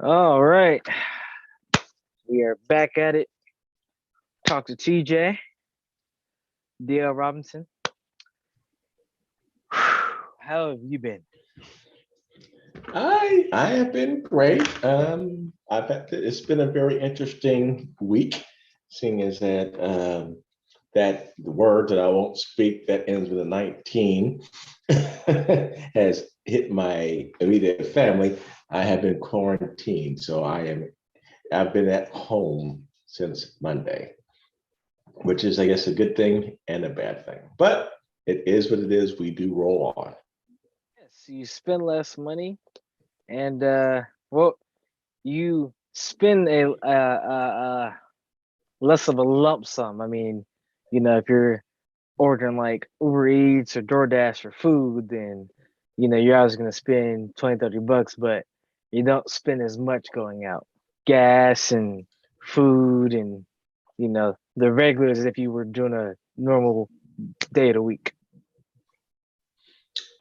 All right, we are back at it. Talk to TJ, DL Robinson. How have you been? I have been great. It's been a very interesting week, seeing as that the word that I won't speak that ends with a 19 has hit my immediate family. I have been quarantined, so I've been at home since Monday, which is I guess a good thing and a bad thing. But it is what it is. We do roll on. Yes, you spend less money, and you spend a less of a lump sum. I mean, if you're ordering like Uber Eats or DoorDash for food, then you're always gonna spend 20, 30 bucks, but you don't spend as much going out. Gas and food and the regulars as if you were doing a normal day of the week.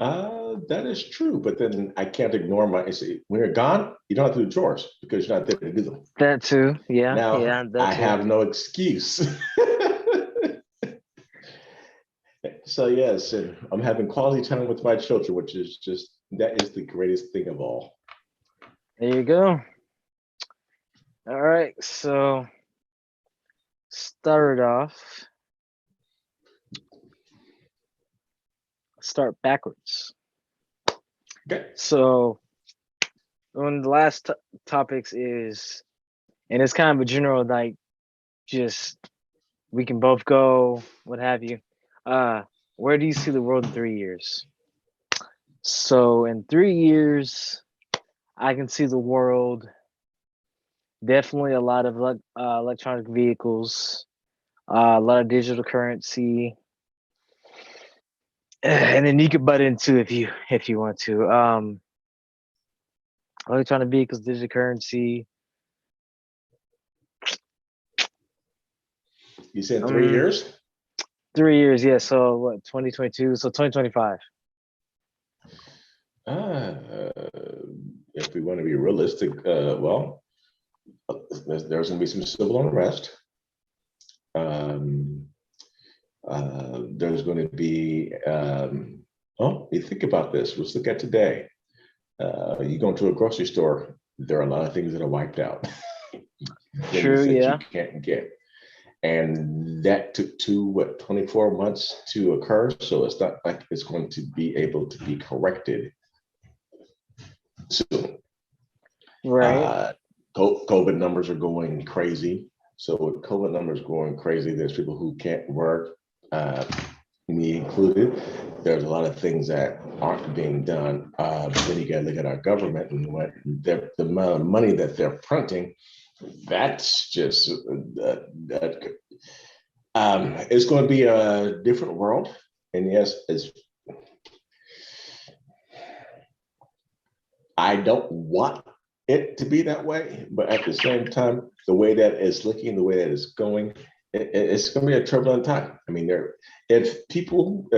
That is true, but then I can't ignore my. See, when you're gone, you don't have to do chores because you're not there to do them. That too. Yeah, Now yeah, that I too. have no excuse. So yes, and I'm having quality time with my children, which is just that is the greatest thing of all. There you go. All right, so start off. Start backwards. Okay. So one of the last topics is, and it's kind of a general, like, just we can both go, what have you. Uh, where do you see the world in 3 years? So in 3 years, I can see the world definitely a lot of electronic vehicles, a lot of digital currency, and then you could butt into if you want to. Electronic vehicles, digital currency. You said three Um, years? 3 years, yeah. So what? 2022. So 2025. Uh, if we want to be realistic, well, there's going to be some civil unrest. Um, there's going to be, oh, you think about this. Let's look at today. You go into a grocery store, there are a lot of things that are wiped out, True. things that you Yeah. can't get. And that took 24 months to occur. So it's not like it's going to be able to be corrected soon. Right. Uh, COVID numbers are going crazy. So with COVID numbers going crazy, there's people who can't work, uh, me included. There's a lot of things that aren't being done. Then you got to look at our government and what the amount of money that they're printing. That's just it's going to be a different world. And yes, I don't want it to be that way, but at the same time, the way that it's looking, the way that it's going, it's going to be a turbulent time. I mean, if people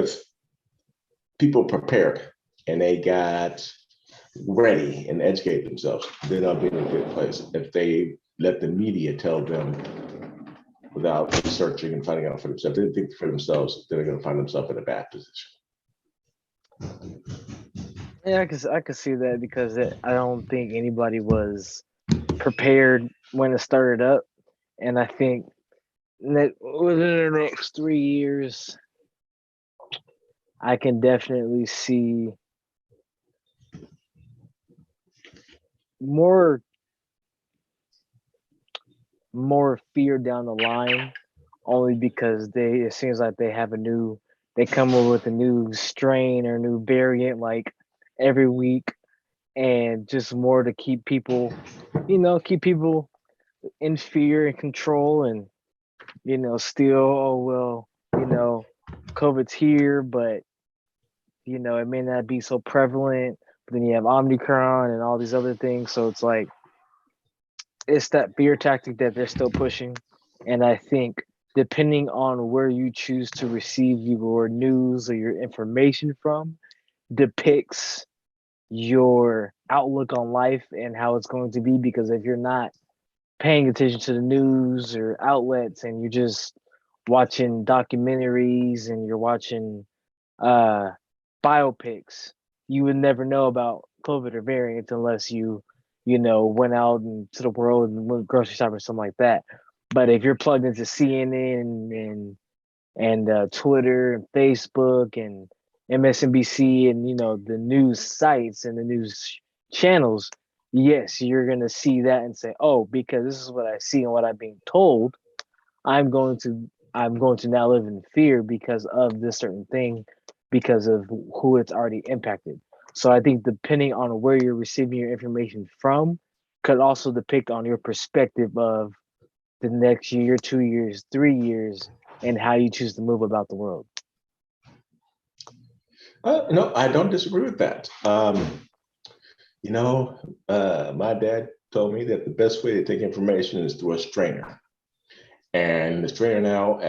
prepared and they got ready and educate themselves, then they'll be in a good place. If they let the media tell them without researching and finding out for themselves, they didn't think for themselves, they're going to find themselves in a bad position. Yeah, I could see that because I don't think anybody was prepared when it started up, and I think that within the next 3 years, I can definitely see more more fear down the line, only because it seems like they come up with a new strain or new variant like every week, and just more to keep people in fear and control, and still, oh well, COVID's here, but it may not be so prevalent. But then you have Omicron and all these other things, so it's like it's that fear tactic that they're still pushing. And I think depending on where you choose to receive your news or your information from, depicts your outlook on life and how it's going to be. Because if you're not paying attention to the news or outlets and you're just watching documentaries and you're watching uh biopics, you would never know about COVID or variants unless you went out into the world and went grocery shop or something like that. But if you're plugged into CNN and Twitter and Facebook and MSNBC and the news sites and the news channels, yes, you're gonna see that and say, "Oh, because this is what I see and what I'm being told, I'm going to now live in fear because of this certain thing, because of who it's already impacted." So I think depending on where you're receiving your information from, could also depict on your perspective of the next year, 2 years, 3 years, and how you choose to move about the world. No, I don't disagree with that. My dad told me that the best way to take information is through a strainer. And the strainer now,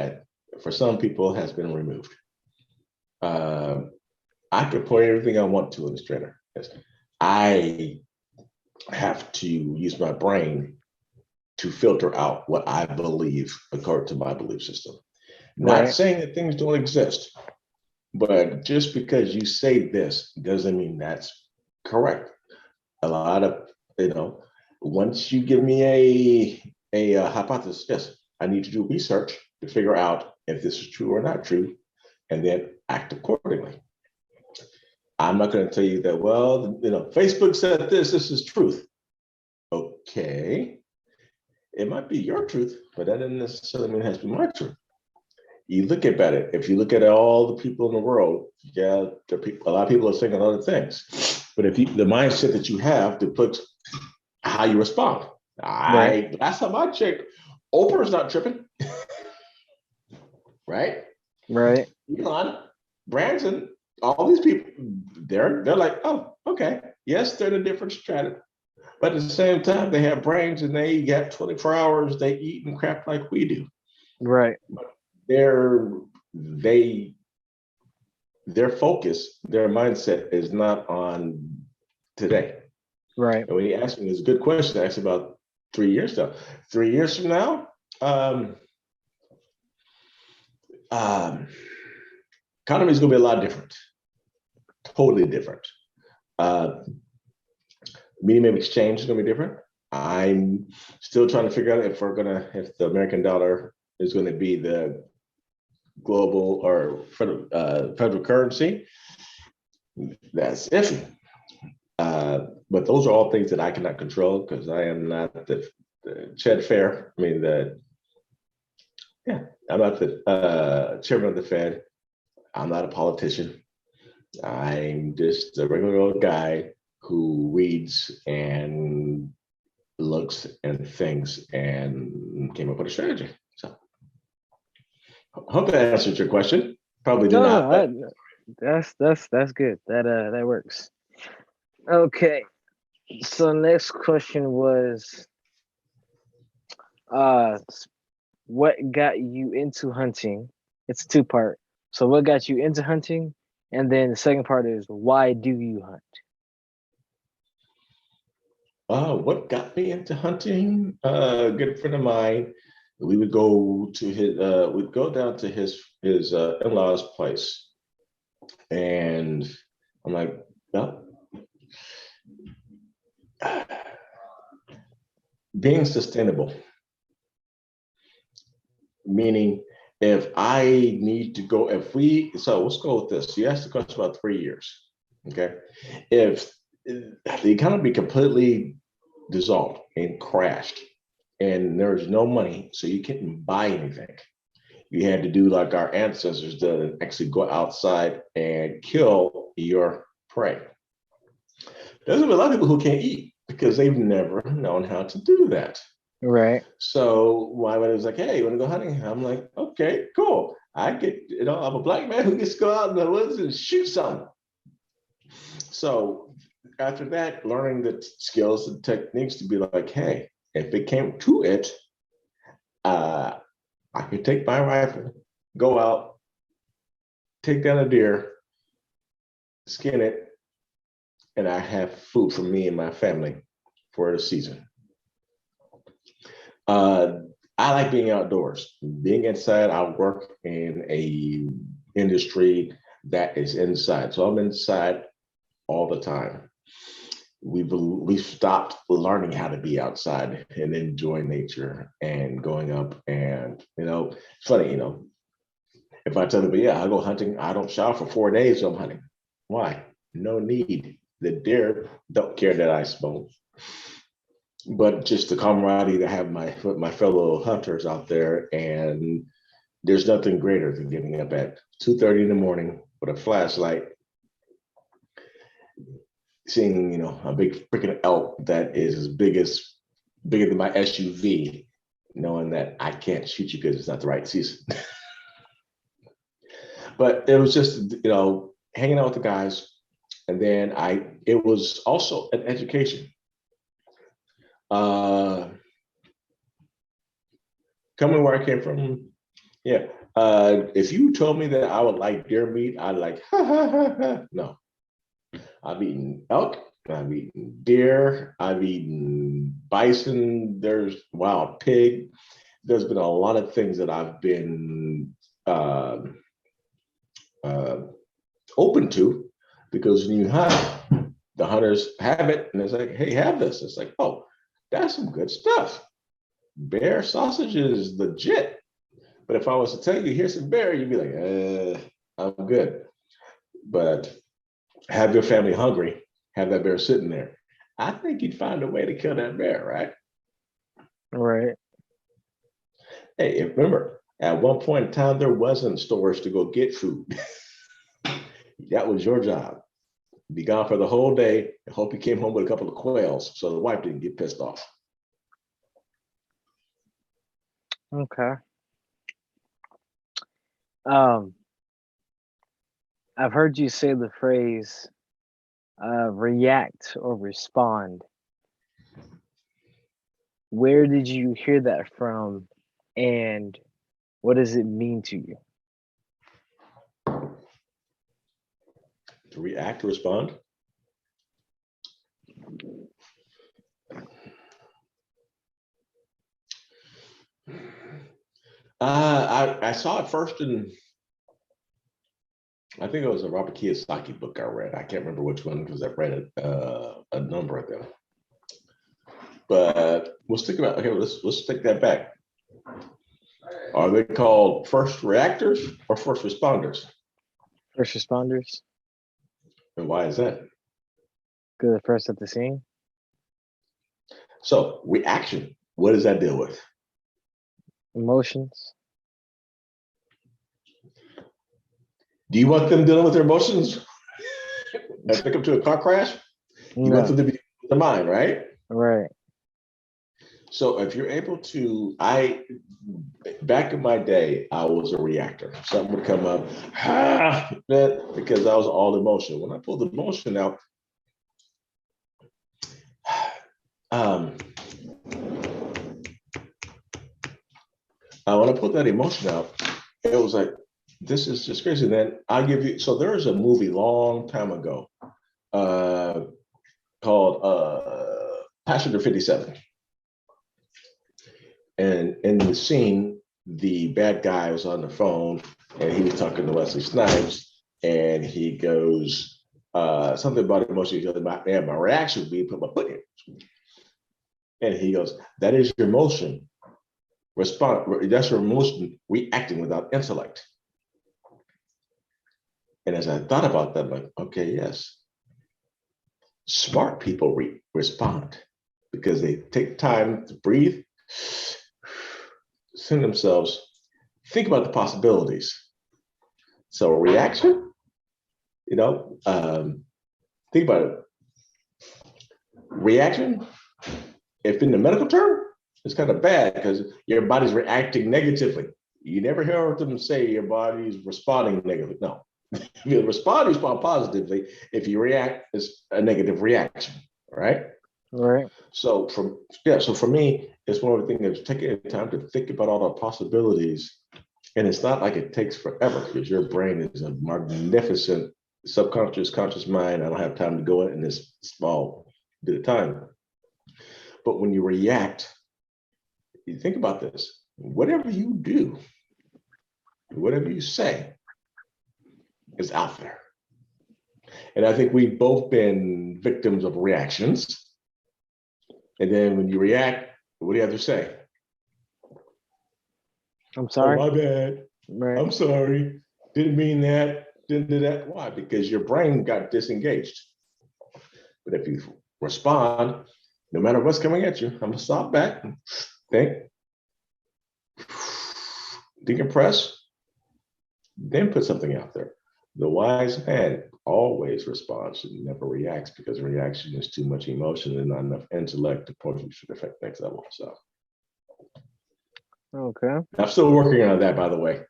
for some people, has been removed. I can put everything I want to in the strainer. Yes. I have to use my brain to filter out what I believe according to my belief system. Not Right, saying that things don't exist, but just because you say this doesn't mean that's correct. A lot of, once you give me a hypothesis, yes, I need to do research to figure out if this is true or not true, and then act accordingly. I'm not going to tell you that, well, Facebook said this is truth. Okay. It might be your truth, but that doesn't necessarily mean it has to be my truth. You look about it. If you look at all the people in the world, yeah, a lot of people are saying a lot of things. But if the mindset that you have depicts how you respond. right, Last time I checked, Oprah's not tripping, right? right, Elon, Branson, all these people, they're like, oh, okay, yes, they're in a different strata, but at the same time, they have brains and they got 24 hours. They eat and crap like we do. right, But their they their focus, their mindset is not on today. right, And when you ask me, it's a good question. I asked about 3 years now. 3 years from now, um, um, economy is going to be a lot different, totally different. Uh, Medium of exchange is going to be different. I'm still trying to figure out if the American dollar is going to be the global or federal currency. That's iffy. But those are all things that I cannot control because I am not the Ched Fair. I mean, I'm not the chairman of the Fed. I'm not a politician. I'm just a regular old guy who reads and looks and thinks and came up with a strategy. So I hope that answers your question. Probably did no, not, no, but that's good. That works. Okay, so next question was, uh, what got you into hunting? It's a two-part. So what got you into hunting, and then the second part is why do you hunt? what got me into hunting? A good friend of mine, we would go to we'd go down to his in-laws' place, and I'm like, well, being sustainable, meaning if I need to go, so let's go with this. You asked the question about 3 years. Okay. If the economy completely dissolved and crashed and there's no money, so you couldn't buy anything, you had to do like our ancestors did and actually go outside and kill your prey. There's a lot of people who can't eat because they've never known how to do that. Right, So my buddy was like, "Hey, you want to go hunting?" I'm like, "Okay, cool. I get, I'm a black man who gets to go out in the woods and shoot something." So after that, learning the skills and techniques to be like, "Hey, if it came to it, uh, I could take my rifle, go out, take down a deer, skin it, and I have food for me and my family for the season. Uh, I like being outdoors. Being inside, I work in a industry that is inside, so I'm inside all the time. We've stopped learning how to be outside and enjoy nature and going up. And it's funny, if I tell people, yeah, I go hunting, I don't shower for 4 days, so I'm hunting. Why? No need. The deer don't care that I smoke, but just the camaraderie to have my fellow hunters out there. And there's nothing greater than getting up at 2:30 in the morning with a flashlight, seeing a big freaking elk that is bigger than my SUV, knowing that I can't shoot you because it's not the right season. But it was just hanging out with the guys, and then it was also an education. Coming where I came from, yeah. If you told me that I would like deer meat, I'd like ha ha ha ha. No, I've eaten elk, I've eaten deer, I've eaten bison. There's wild pig. There's been a lot of things that I've been uh, uh, open to, because when you hunt, the hunters have it, and it's like, hey, have this. It's like, oh, that's some good stuff. Bear sausage is legit. But if I was to tell you, here's some bear, you'd be like, I'm good. But have your family hungry, have that bear sitting there. I think you'd find a way to kill that bear, right? Right. Hey, remember, at one point in time, there wasn't stores to go get food. That was your job. Be gone for the whole day and hope you came home with a couple of quails so the wife didn't get pissed off. Okay. Um, I've heard you say the phrase react or respond. Where did you hear that from, and what does it mean to you? To react, to respond. I saw it first in, I think it was a Robert Kiyosaki book I read. I can't remember which one because I've read a number of them. But let's think about, okay, let's take that back. Are they called first reactors or first responders? First responders, And why is that? because they're first at the scene. So reaction, what does that deal with? Emotions. Do you want them dealing with their emotions and pick them to a car crash? You want No. them to be with their mind, right? Right. So if you're able to, back in my day, I was a reactor. Something would come up, because I was all emotion. When I pulled the emotion out, when I put that emotion out, it was like, this is just crazy. And then I'll give you, so there was a movie long time ago called Passenger 57. And in the scene, the bad guy was on the phone and he was talking to Wesley Snipes, and he goes, something about emotion. He goes, my reaction would be put my foot in. And he goes, that is your emotion. That's your emotion reacting without intellect. And as I thought about that, I'm like, okay, yes. Smart people respond because they take time to breathe, send themselves, think about the possibilities. So reaction, think about it. Reaction, if in the medical term, it's kind of bad because your body's reacting negatively. You never hear them say your body's responding negatively. No. If you respond positively. If you react, it's a negative reaction, right? Right. So for me, it's one of the things that's taking time to think about all the possibilities. And it's not like it takes forever because your brain is a magnificent subconscious, conscious mind. I don't have time to go in this small bit of time. But when you react, you think about this. Whatever you do, whatever you say is out there. And I think we've both been victims of reactions. And then when you react, what do you have to say? I'm sorry. Oh, my bad. Right. I'm sorry. Didn't mean that. Didn't do that. Why? Because your brain got disengaged. But if you respond, no matter what's coming at you, I'm going to stop back, think, decompress, then put something out there. The wise man always responds and never reacts because reaction is too much emotion and not enough intellect to push you to the next level. So, Okay. I'm still working on that, by the way.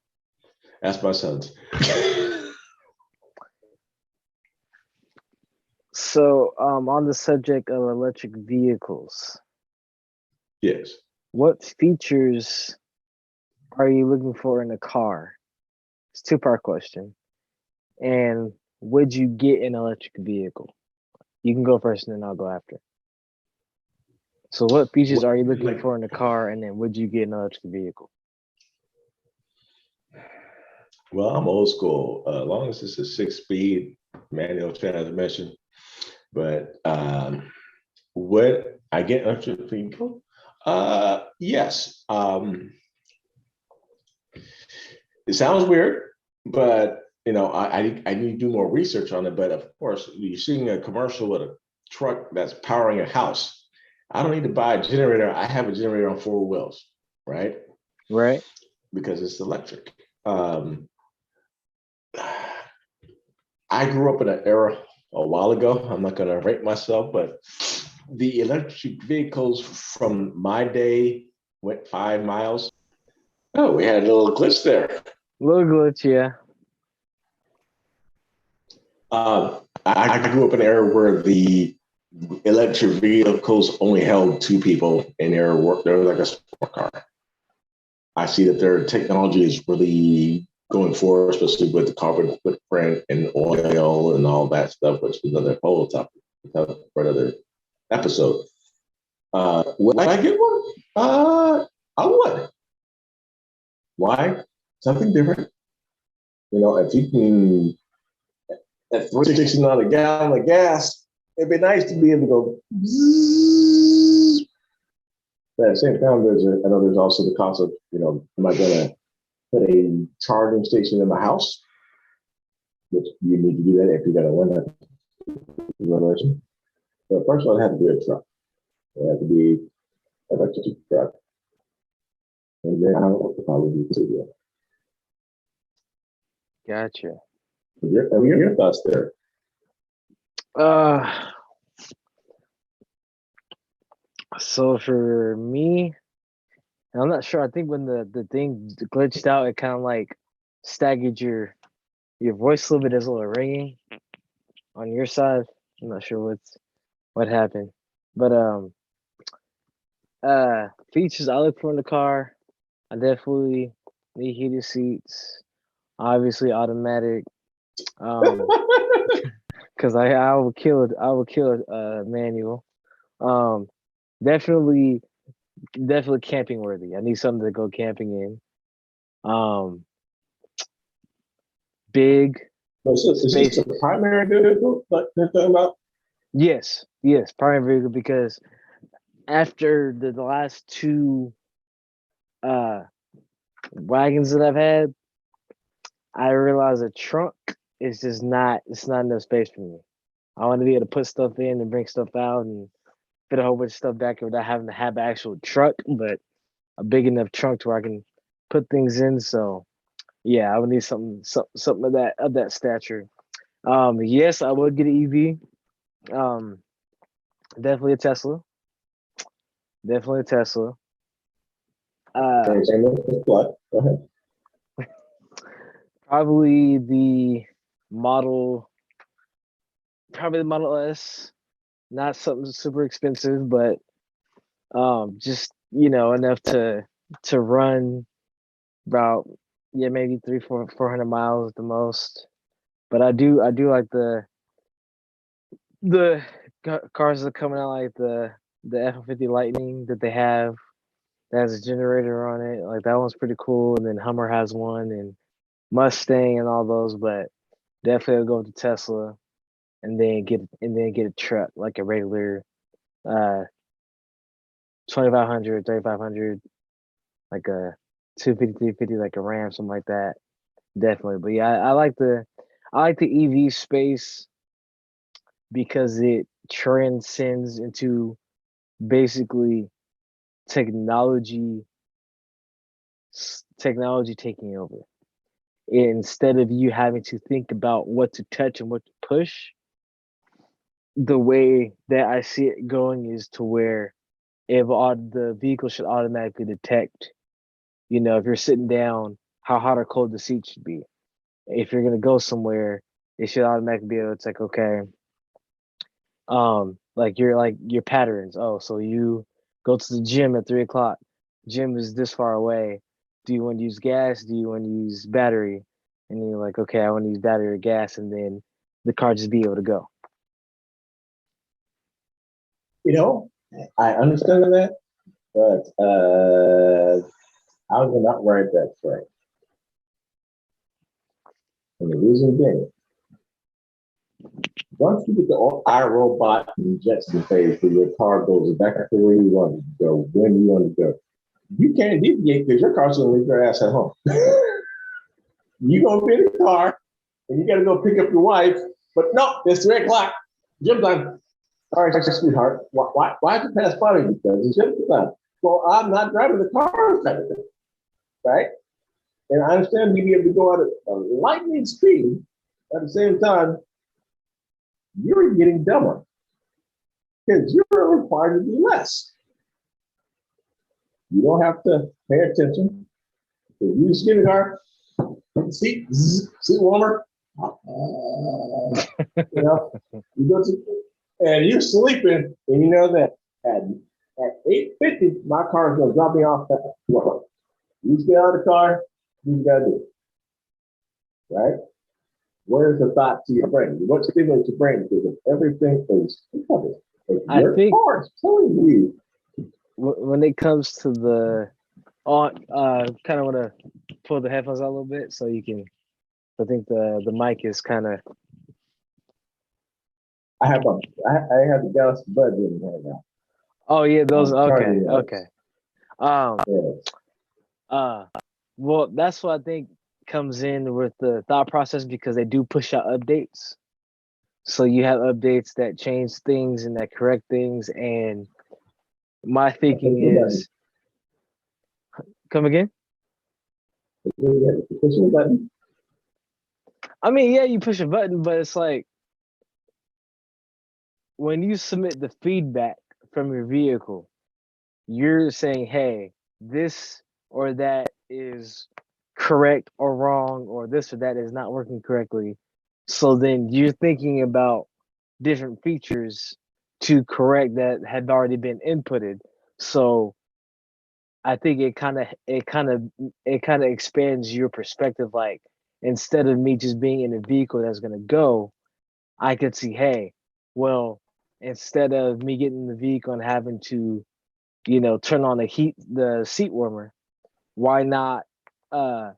Ask my sons. So, on the subject of electric vehicles, Yes. what features are you looking for in a car? It's a two-part question. And would you get an electric vehicle? You can go first and then I'll go after. So what features are you looking for in a car, and then would you get an electric vehicle? Well, I'm old school. As long as it's a 6-speed manual transmission. But would I get electric vehicle? Yes. It sounds weird, but I need to do more research on it. But of course, you're seeing a commercial with a truck that's powering a house. I don't need to buy a generator. I have a generator on 4 wheels, right? Right. Because it's electric. I grew up in an era a while ago. I'm not going to rate myself, but the electric vehicles from my day went 5 miles. Oh, we had a little glitch there. Little glitch, yeah. I grew up in an era where the electric vehicles only held 2 people, and they were like a sport car. I see that their technology is really going forward, especially with the carbon footprint and oil and all that stuff, which is another whole topic for another episode. Would I get one? I would. Why? Something different. If you can, at 369 a gallon of gas, it'd be nice to be able to go. Bzzz. But at the same time, I know there's also the cost of, am I going to put a charging station in my house? Which you need to do that if you're going to run that generation. But first of all, it had to be a truck. It had to be an electric truck. And then I don't know if I would be too. Gotcha. Your thoughts there? So for me, I'm not sure. I think when the thing glitched out, it kind of like staggered your voice a little bit. There's a little ringing on your side. I'm not sure what happened, but features I look for in the car. I definitely need heated seats. Obviously automatic. Because I will kill manual. Definitely camping worthy. I need something to go camping in. Big. Is this a primary vehicle like they're talking about? Yes, primary vehicle, because after the last 2 wagons that I've had, I realized a trunk is just not enough space for me. I want to be able to put stuff in and bring stuff out and fit a whole bunch of stuff back without having to have an actual truck, but a big enough trunk to where I can put things in. So yeah, I would need something of that stature. Yes, I would get an EV. Definitely a Tesla. Definitely a Tesla. Go ahead. Probably the Model S. Not something super expensive, but just enough to run about maybe 400 miles at the most. But I do like the cars that are coming out like the F-150 Lightning that they have that has a generator on it. Like that one's pretty cool. And then Hummer has one and Mustang and all those. But definitely I'll go with the Tesla and then get a truck like a regular uh 2500, 3500, like a 250, 350, like a Ram, something like that. Definitely. But yeah, I like the EV space because it transcends into basically technology technology taking over. Instead of you having to think about what to touch and what to push, the way that I see it going is to where if the vehicle should automatically detect, if you're sitting down, how hot or cold the seat should be. If you're gonna go somewhere, it should automatically be able to like, okay, like your patterns. Oh, so you go to the gym at 3 o'clock. Gym is this far away. Do you want to use gas? Do you want to use battery? And you're like, okay, I want to use battery or gas, and then the car just be able to go. You know, I understand that, but I will not ride that train. And the reason being, once you get the iRobot and Jetson phase where your car goes exactly where you want to go, when you want to go, you can't deviate because your car's going to leave your ass at home. You're going to be in the car and you got to go pick up your wife, but no, it's 3 o'clock. Gym time. Sorry, sweetheart. Why'd you pass by me? Because it's gym time. Well, I'm not driving the car, right? And I understand you be able to go at a lightning speed. At the same time, you're getting dumber because you're required to do less. You don't have to pay attention. If you just get in the car, seat warmer, you go to, and you're sleeping, and you know that at 8:50, my car is going to drop me off at work. You just get out of the car, you got to do it, right? Where's the thought to your brain? What stimulates your brain? Because everything is covered. I Your think car's telling you. when it comes to the on, kind of want to pull the headphones out a little bit so you can. I think the mic is kind of. I have the Galaxy Buds in right now. Oh yeah, those. I'm Okay, charging okay. those. Um. Yes. Uh. Well, that's what I think comes in with the thought process because they do push out updates. So you have updates that change things and that correct things. And my thinking is, come again. Pushing button. I mean, yeah, you push a button, but it's like when you submit the feedback from your vehicle, you're saying, hey, this or that is correct or wrong, or this or that is not working correctly. So then you're thinking about different features to correct that had already been inputted. So I think it kind of expands your perspective. Like instead of me just being in a vehicle that's gonna go, I could see, hey, well, instead of me getting in the vehicle and having to, turn on the seat warmer, why not uh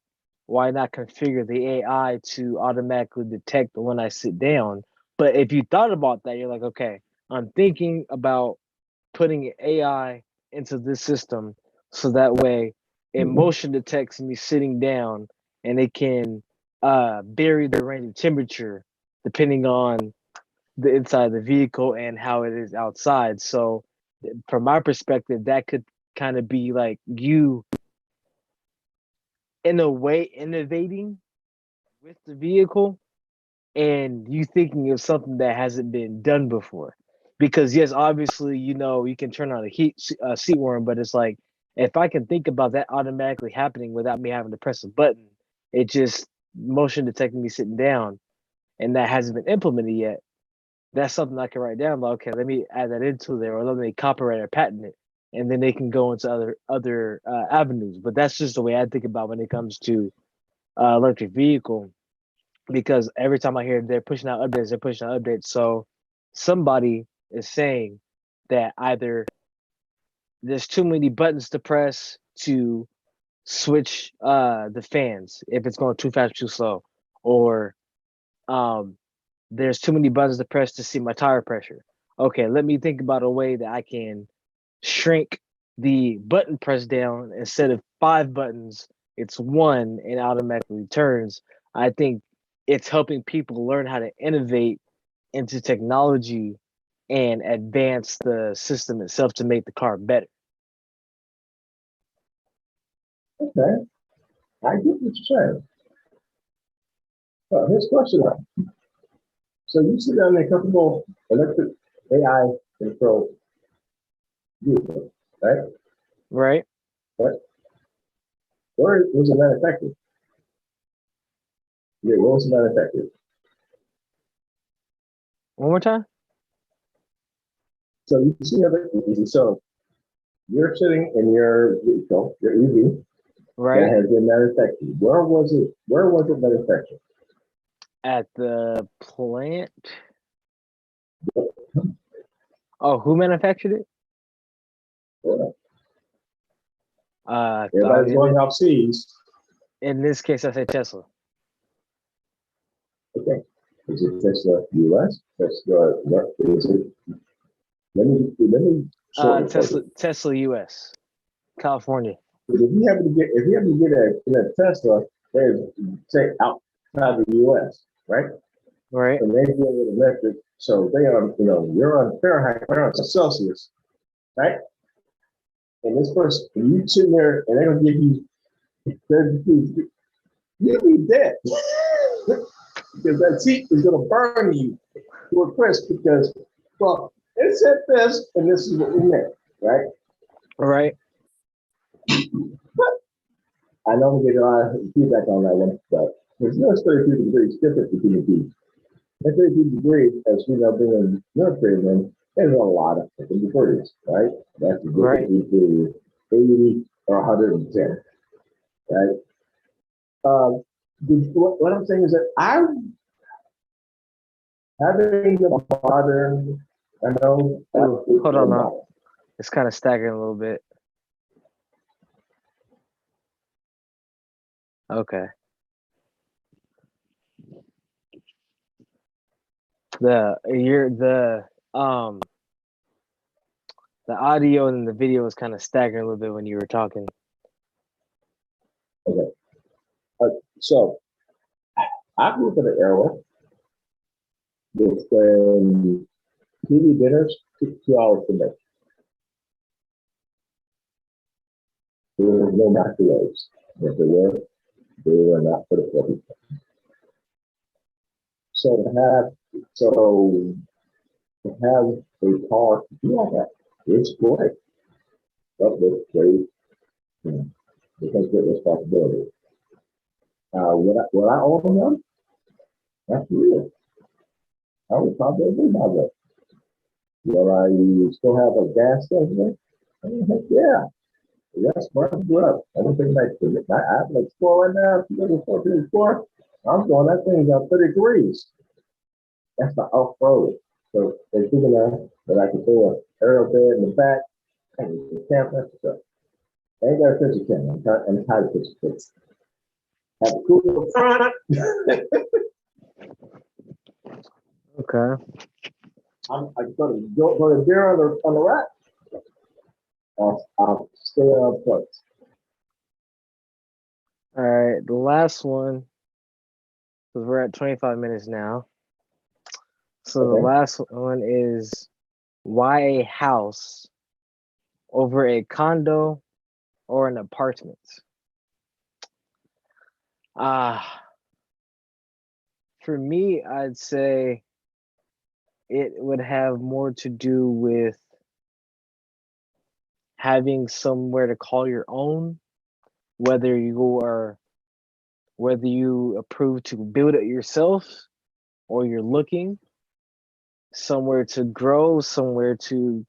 why not configure the AI to automatically detect when I sit down? But if you thought about that, you're like, okay, I'm thinking about putting AI into this system so that way it Mm-hmm. motion detects me sitting down and it can vary the range of temperature depending on the inside of the vehicle and how it is outside. So from my perspective, that could kind of be like you in a way innovating with the vehicle and you thinking of something that hasn't been done before. Because yes, obviously, you can turn on a seat warmer, but it's like if I can think about that automatically happening without me having to press a button, it just motion detecting me sitting down, and that hasn't been implemented yet. That's something I can write down. Like, okay, let me add that into there, or let me copyright or patent it, and then they can go into other avenues. But that's just the way I think about when it comes to electric vehicle. because every time I hear they're pushing out updates, they're pushing out updates. So somebody is saying that either there's too many buttons to press to switch the fans if it's going too fast or too slow, or um there's too many buttons to press to see my tire pressure. Okay, let me think about a way that I can shrink the button press down. Instead of 5 buttons, it's one and automatically turns. I think it's helping people learn how to innovate into technology and advance the system itself to make the car better. Okay, I get what you're saying. Here's a question though. So you see down a couple electric AI controlled vehicles, right? Right? But where was it manufactured? Yeah, where was it manufactured? One more time? So you see everything. So you're sitting in your vehicle, your EV, that Right? has been manufactured. Where was it? Where was it manufactured? At the plant. Oh, who manufactured it? Well, Uh, everybody's in, going the, off seas. in this case, I say Tesla. Okay. Is it Tesla US? Tesla, what is it? Let me shorten it for Tesla, you. Tesla US, California. Because if you happen to get a Tesla, there's say outside the US, right? Right? And they deal with electric, so they are, you're on Fahrenheit, we're on Celsius, right? And this person, you sitting there and they're gonna give you 30 degrees, you'll be dead. Because that heat is gonna burn you to a crisp because, well, it said this and this is what we meant, right? Right? But I know we get a lot of feedback on that one, but there's no 33 degrees difference between the two. At 33 degrees, as we know, being in military, then there's a lot of different degrees, right? That's the Right? difference between 80 or 110, right? What I'm saying is that I'm having the modern, I know, Ooh, hold on now. It's kind of staggering a little bit. Okay. Um the audio and the video was kind of staggering a little bit when you were talking. Okay. So I grew up in an era that's when TV dinners took 2 hours to make. There was no microwaves. If there were, they were not for the public. So to have a car to do all that, it's great. But with great, you know, because great responsibility. Would I own one? That's real. I would probably do my way. Will I still have a gas station? I mean, heck yeah. That's where I grew up. I don't think I have an Explorer right now. If you go to 14 Explorer, I'm going, that thing's at 30 degrees. That's the off-road. So they're big enough that I can throw an aerial bed in the back and you can camp that stuff. I ain't got a picture camera. I'm tired of picture kids. Have a cool little front. Okay. I'm going to go to beer on the rack. I'll stay on place. All right. The last one, because we're at 25 minutes now. So the Okay. last one is, why a house over a condo or an apartment? For me, I'd say it would have more to do with having somewhere to call your own, whether you approve to build it yourself or you're looking somewhere to grow, somewhere to,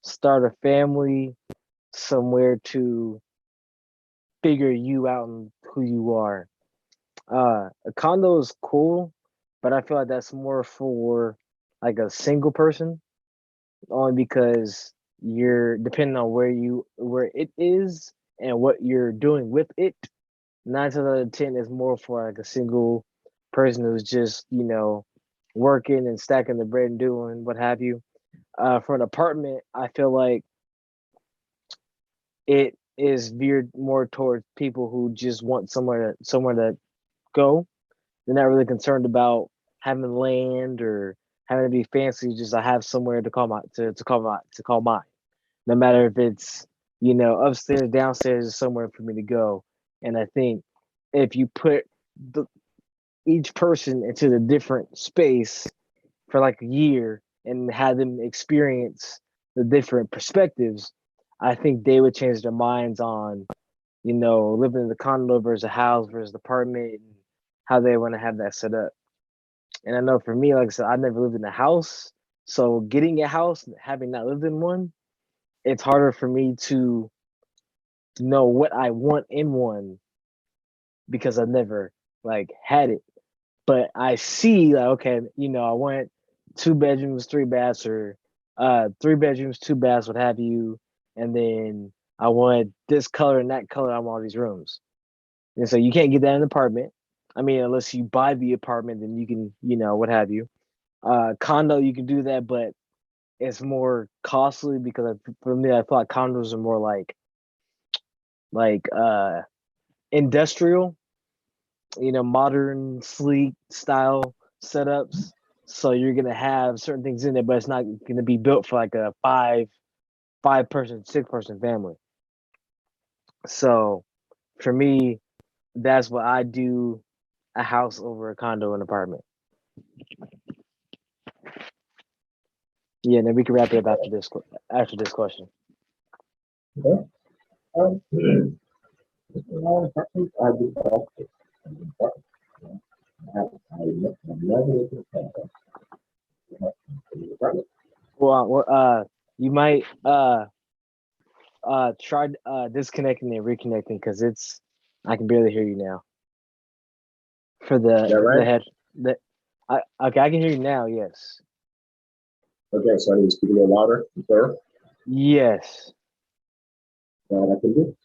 start a family, somewhere to figure you out and who you are. A condo is cool, but I feel like that's more for like a single person, only because you're depending on where it is and what you're doing with it. 9 times out of 10 is more for like a single person who's just working and stacking the bread and doing what have you. For an apartment, I feel like it is veered more towards people who just want somewhere to go. They're not really concerned about having land or having to be fancy. Just I have somewhere to call mine. No matter if it's upstairs, downstairs, is somewhere for me to go. And I think if you put the, each person into the different space for like a year and have them experience the different perspectives, I think they would change their minds on living in the condo versus a house versus apartment and how they want to have that set up. And I know for me, like I said, I've never lived in a house. So getting a house, having not lived in one, it's harder for me to know what I want in one because I've never like had it. But I see like, okay, I want 2 bedrooms, 3 baths, or 3 bedrooms, 2 baths, what have you. And then I want this color and that color. I want all these rooms. And so you can't get that in an apartment. I mean, unless you buy the apartment, then you can, what have you. Condo, you can do that, but it's more costly because for me, I feel like condos are more like industrial, modern, sleek style setups. So you're gonna have certain things in there, but it's not gonna be built for like a five person, 6 person family. So for me, that's what I do: a house over a condo and apartment. Yeah, and then we can wrap it up after this question. Okay. I think I do that. I've never lived in Canada. You might try disconnecting and reconnecting because I can barely hear you now. For Is that the right? head the okay, I can hear you now. Yes, Okay, so I need to speak a little louder and clearer. yes, That I can do.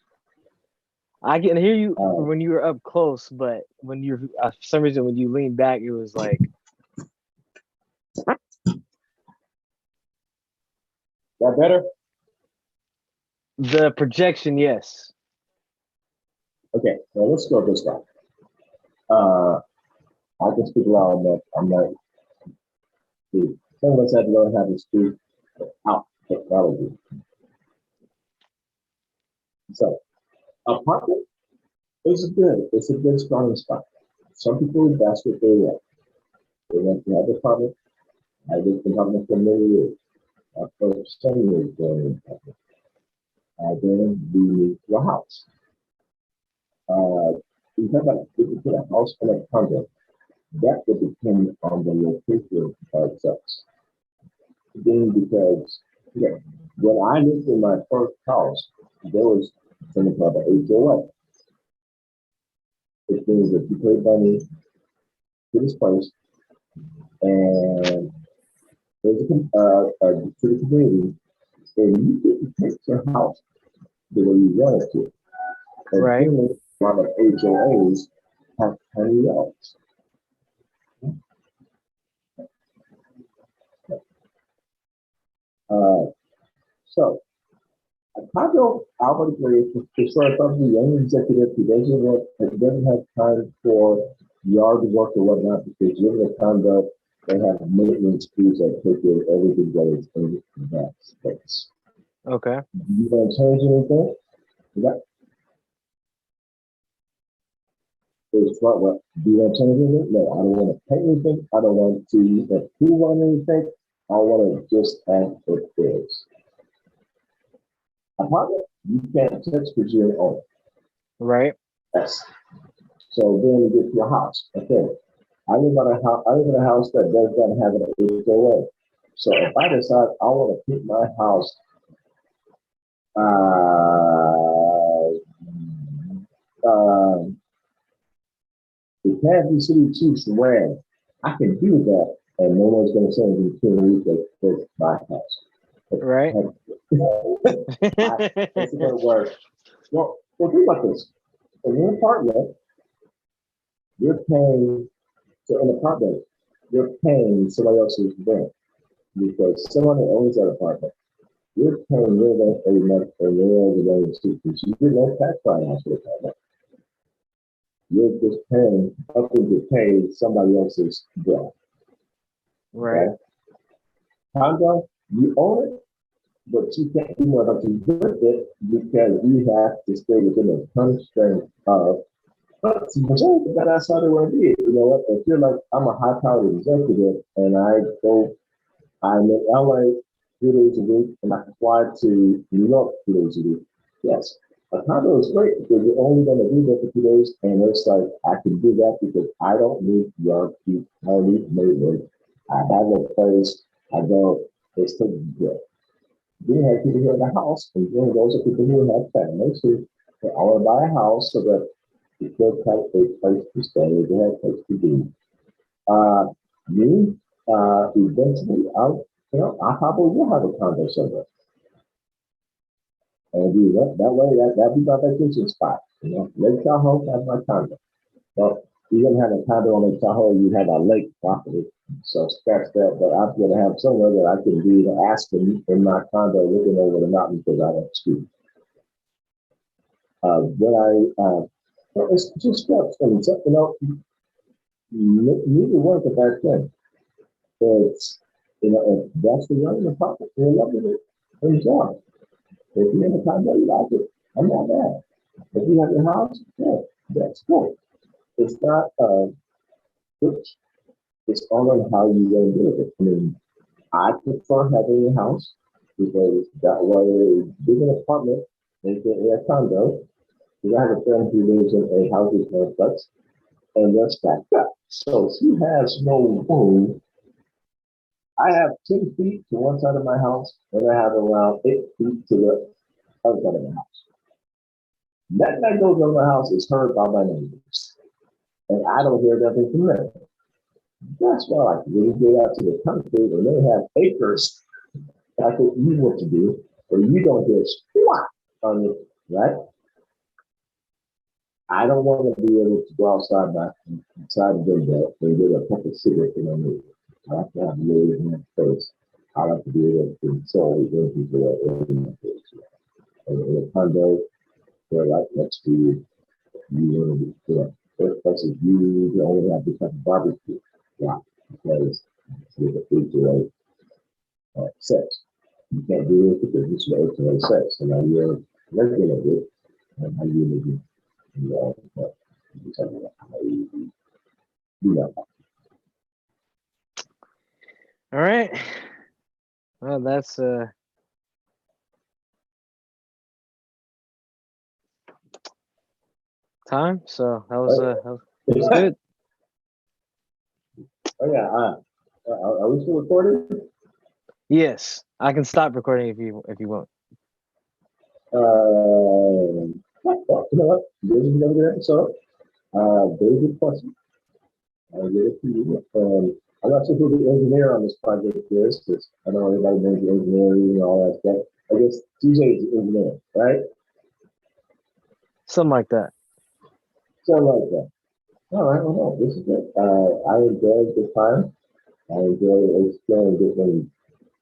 I can hear you Uh, when you were up close, but when you're for some reason when you lean back, it was like that better? the projection. Yes, Okay, well, let's go this way. Uh, I can speak loud enough. I'm not speak. Some of us had to learn how to speak without technology. So, apartment is good. It's a good starting spot. Some people, that's what they want. They want to have an apartment. I lived in apartment for many years. For some years, then we moved to a house. We have if you put a house and a condo, that would depend on the location of such. Being because, yeah, when I lived in my first house, there was something called the HOA. It means that you pay money to this place and there's to the community, and you can take your house the way you want it to. And right, generally, a lot of HOAs have tiny yards. Uh, so a condo Albert agree to start from the young executive who doesn't have time for yard work or whatnot because you're in a condo, they have maintenance crews that take care of everything that is in that space. okay, Do you want to change anything? That is what do you want to change anything? No, I don't want to pay anything. I don't want to improve on anything. I want to just have it is. Apartment, you can't touch because you're on. right, Yes. So then you get to your house. Okay. I live in a house that does not have an HOA. So if I decide I want to keep my house uh, uh, The Kansas City Chiefs ran. I can do that, and no one's going to say anything to me that's my house. Right. It's going to work. Well, think about this. In an apartment, you're paying, so in an apartment, you're paying somebody else's rent because someone that owns that apartment, you're paying your rent every month or your rent too. You get no tax finance for the apartment. You're just paying something to pay somebody else's bill. Right. Okay? Condo, you own it, but you can't do nothing with it because you have to stay within the constraint of. But that's how they want to be. You know what? If you're like, I'm a high-powered executive and I'm in LA 3 days a week and I can fly to New York 2 days a week. Yes, a condo is great because you're only going to be there for 2 days, and it's like I can do that because I don't need yard keep, I don't need maintenance. I have a place. I go. It's taken care. We have people here in the house, and then those are people who have families who they all buy a house so that if they have a place to stay, they have a place to be. Me, eventually, I probably will have a condo somewhere. And do that way, that'd be my vacation spot. Lake Tahoe, that's my condo. Well, you're gonna have a condo on Lake Tahoe, you have a lake property. So scratch that, but I'm gonna have somewhere that I can be asking in my condo looking over the mountain because I don't ski. It's just steps, and neither one's a bad thing. It's if that's the running apartment, you're loving it, enjoy. If you're in a condo, you like it. I'm not mad. If you have your house, yeah, that's cool. It's not which it's all on how you going to do it. I mean, I prefer having a house because that way, big an apartment, aka a condo. You have a friend who lives in a house with no flux, and they're stacked up. So she has no room. I have 10 feet to one side of my house, and I have around 8 feet to the other side of my house. That goes on my house is heard by my neighbors, and I don't hear nothing from them. That's why I can get out to the country and they have acres. I think you what to do, or you don't get squat on it, right? I don't want to be able to go outside the window and get a pack of cigarettes in my neighbor. I like to have really in my face. I like to be able to control when people are in my face. And in a condo, they're right next to you. You know, first places you only have this type of barbecue. Yeah, because with the HOA sex. You can't do it because it's the HOA sex. And now you're regulated and how you live, but you tell me how you do that. All right. Well, that's time. So that was good. Oh yeah. Are we still recording? Yes, I can stop recording if you want. Well, you know what? This is another episode. Very good question. I'll get it to you. I'm not sure who the engineer on this project is, because I know everybody knows the engineering and all that stuff. I guess TJ is the engineer, right? Something like that. Something like that. All right, well, no, this is good. I enjoyed the time. I enjoy exploring different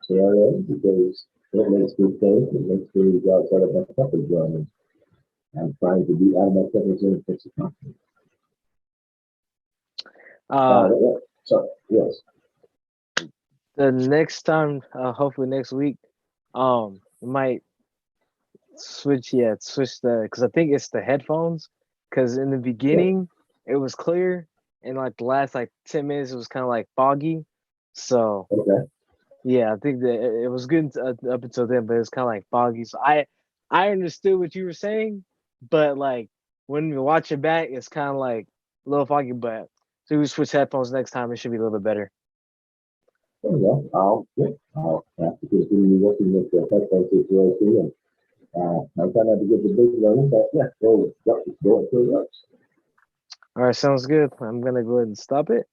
scenarios because it makes me think, it makes me go outside of my comfort zone. I'm trying to be out of my comfort zone for some confidence. So, yes. The next time, hopefully next week, we might switch because I think it's the headphones. Because in the beginning, it was clear, and like the last 10 minutes, it was kind of like foggy. So, yeah, I think that it was good up until then, but it was kind of like foggy. So I understood what you were saying, but like when we watch it back, it's kind of like a little foggy. But so we switch headphones next time, it should be a little bit better. There you go. I'll have to continue working with the headphone situation. I'm trying not to get the big one, but yeah, go until it works. All right, sounds good. I'm gonna go ahead and stop it.